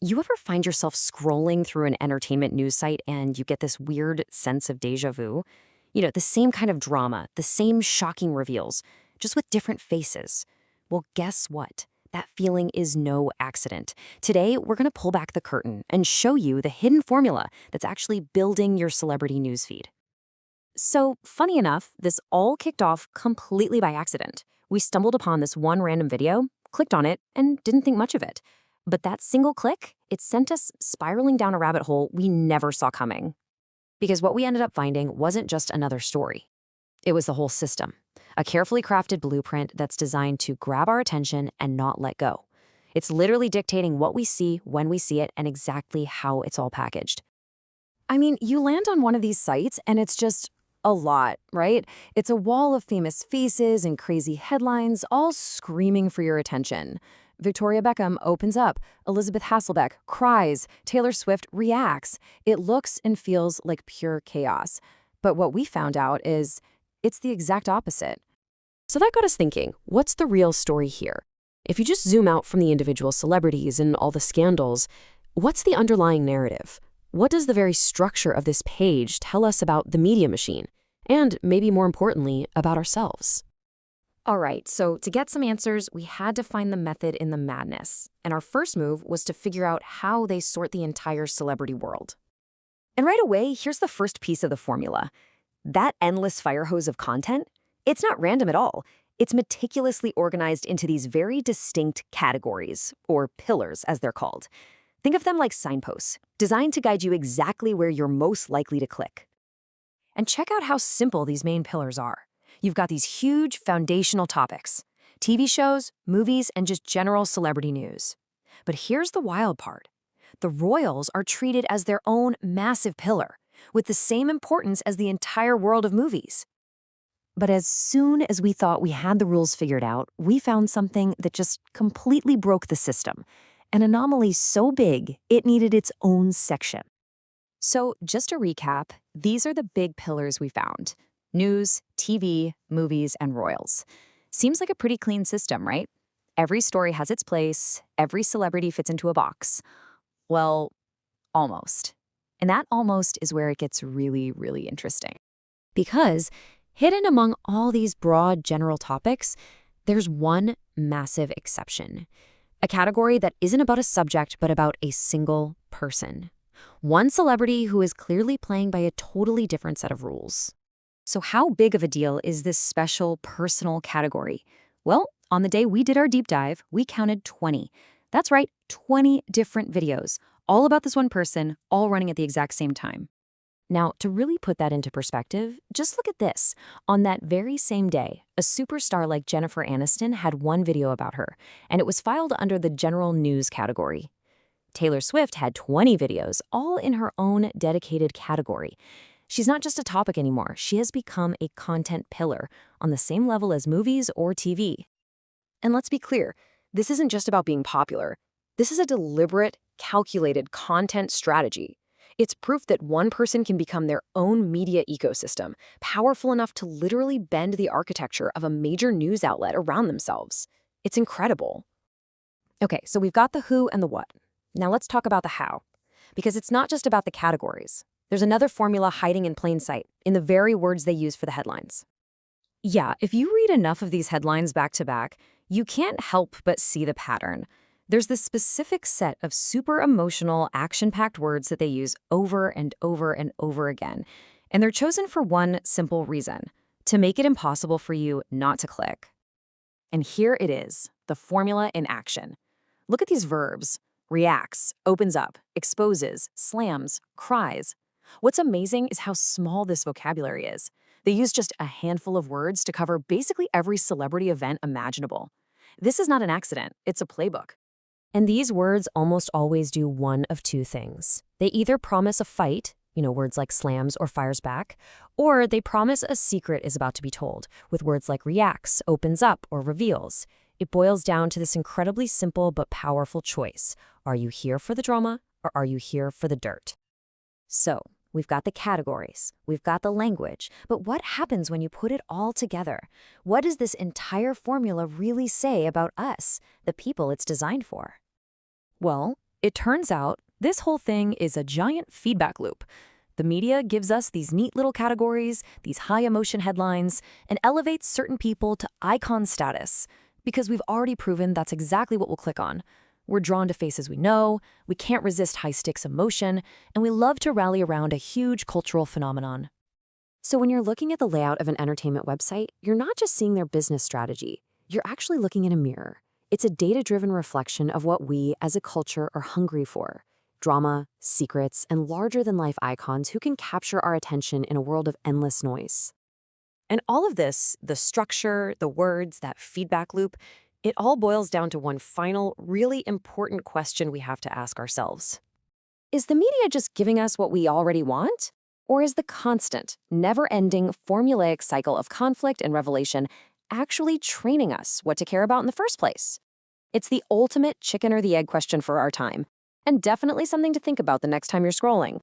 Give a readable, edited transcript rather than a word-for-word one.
You ever find yourself scrolling through an entertainment news site and you get this weird sense of déjà vu? The same kind of drama, the same shocking reveals, just with different faces. Well, guess what? That feeling is no accident. Today, we're going to pull back the curtain and show you the hidden formula that's actually building your celebrity newsfeed. So, funny enough, this all kicked off completely by accident. We stumbled upon this one random video, clicked on it, and didn't think much of it. But that single click, it sent us spiraling down a rabbit hole we never saw coming. Because what we ended up finding wasn't just another story. It was the whole system, a carefully crafted blueprint that's designed to grab our attention and not let go. It's literally dictating what we see, when we see it, and exactly how it's all packaged. I mean, you land on one of these sites and it's just a lot, right? It's a wall of famous faces and crazy headlines, all screaming for your attention. Victoria Beckham opens up, Elizabeth Hasselbeck cries, Taylor Swift reacts. It looks and feels like pure chaos. But what we found out is it's the exact opposite. So that got us thinking, what's the real story here? If you just zoom out from the individual celebrities and all the scandals, what's the underlying narrative? What does the very structure of this page tell us about the media machine? And maybe more importantly, about ourselves? All right, so to get some answers, we had to find the method in the madness. And our first move was to figure out how they sort the entire celebrity world. And right away, here's the first piece of the formula. That endless fire hose of content, it's not random at all. It's meticulously organized into these very distinct categories, or pillars as they're called. Think of them like signposts, designed to guide you exactly where you're most likely to click. And check out how simple these main pillars are. You've got these huge foundational topics, TV shows, movies, and just general celebrity news. But here's the wild part. The royals are treated as their own massive pillar, with the same importance as the entire world of movies. But as soon as we thought we had the rules figured out, we found something that just completely broke the system. An anomaly so big, it needed its own section. So just to recap, these are the big pillars we found. News, TV, movies, and royals. Seems like a pretty clean system, right? Every story has its place, every celebrity fits into a box. Well, almost. And that almost is where it gets really, really interesting. Because hidden among all these broad general topics, there's one massive exception. A category that isn't about a subject, but about a single person. One celebrity who is clearly playing by a totally different set of rules. So how big of a deal is this special personal category? Well, on the day we did our deep dive, we counted 20. That's right, 20 different videos, all about this one person, all running at the exact same time. Now, to really put that into perspective, just look at this. On that very same day, a superstar like Jennifer Aniston had one video about her, and it was filed under the general news category. Taylor Swift had 20 videos, all in her own dedicated category. She's not just a topic anymore, she has become a content pillar on the same level as movies or TV. And let's be clear, this isn't just about being popular. This is a deliberate, calculated content strategy. It's proof that one person can become their own media ecosystem, powerful enough to literally bend the architecture of a major news outlet around themselves. It's incredible. Okay, so we've got the who and the what. Now let's talk about the how. Because it's not just about the categories. There's another formula hiding in plain sight, in the very words they use for the headlines. Yeah, if you read enough of these headlines back to back, you can't help but see the pattern. There's this specific set of super emotional, action-packed words that they use over and over and over again. And they're chosen for one simple reason, to make it impossible for you not to click. And here it is, the formula in action. Look at these verbs. Reacts, opens up, exposes, slams, cries. What's amazing is how small this vocabulary is. They use just a handful of words to cover basically every celebrity event imaginable. This is not an accident, it's a playbook. And these words almost always do one of two things. They either promise a fight, words like slams or fires back, or they promise a secret is about to be told, with words like reacts, opens up, or reveals. It boils down to this incredibly simple but powerful choice. Are you here for the drama, or are you here for the dirt? So, we've got the categories, we've got the language, but what happens when you put it all together? What does this entire formula really say about us, the people it's designed for? Well, It turns out this whole thing is a giant feedback loop. The media gives us these neat little categories, these high emotion headlines, and elevates certain people to icon status because we've already proven that's exactly what we'll click on. We're drawn to faces we know, we can't resist high stakes emotion, and we love to rally around a huge cultural phenomenon. So when you're looking at the layout of an entertainment website, you're not just seeing their business strategy. You're actually looking in a mirror. It's a data-driven reflection of what we, as a culture, are hungry for. Drama, secrets, and larger-than-life icons who can capture our attention in a world of endless noise. And all of this, the structure, the words, that feedback loop, it all boils down to one final, really important question we have to ask ourselves. Is the media just giving us what we already want? Or is the constant, never-ending, formulaic cycle of conflict and revelation actually training us what to care about in the first place? It's the ultimate chicken or the egg question for our time, and definitely something to think about the next time you're scrolling.